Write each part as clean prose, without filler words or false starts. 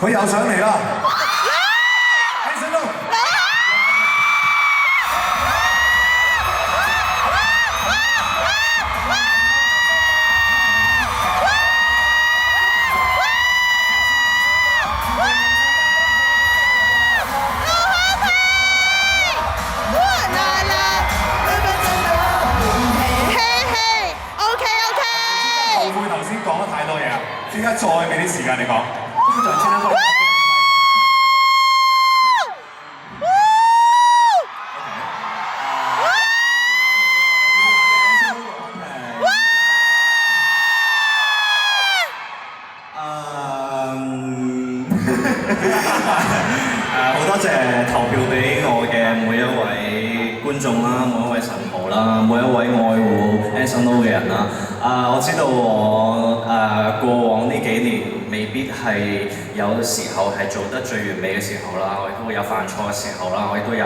佢又上嚟啦 Anson Lo 後悔頭先講得太多嘢啊！點解再俾啲時間你講？好多謝投票俾我嘅每一位觀眾啦，每一位神徒啦，每一位愛護 Anson Lo 嘅人啦。我知道我過往呢幾年未必係有時候係做得最完美嘅時候啦，我亦都會有犯錯嘅時候啦，我亦都有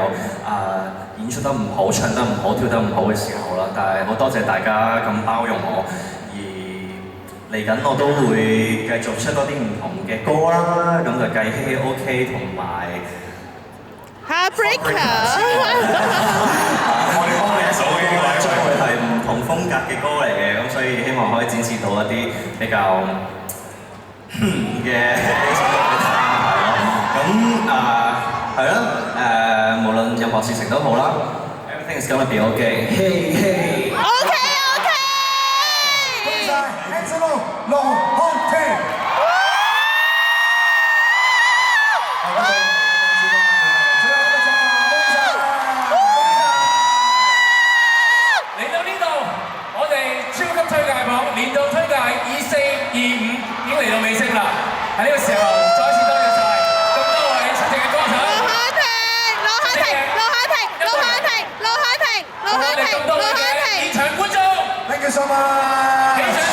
演出得唔好、唱得唔好、跳得唔好嘅時候啦。但係好多謝大家咁包容我，而嚟緊我都會繼續出多啲唔同嘅歌啦，咁就繼希希 OK 同埋 Heartbreaker 我哋幫你一首嘅話，將會係唔同風格嘅歌嚟嘅，咁所以希望可以展示到一啲比較嘅聲樂俾大家睇咯。咁係啦，無論任何事情都好啦 ，everything is gonna be okay。Hey hey。多謝晒 Anson Lo 龍漢庭。年度推介24、25已經嚟到尾聲啦，喺呢個時候再次多謝晒咁多位出席嘅歌手。羅漢庭，咁多位嘅現場觀眾。Thank you so much。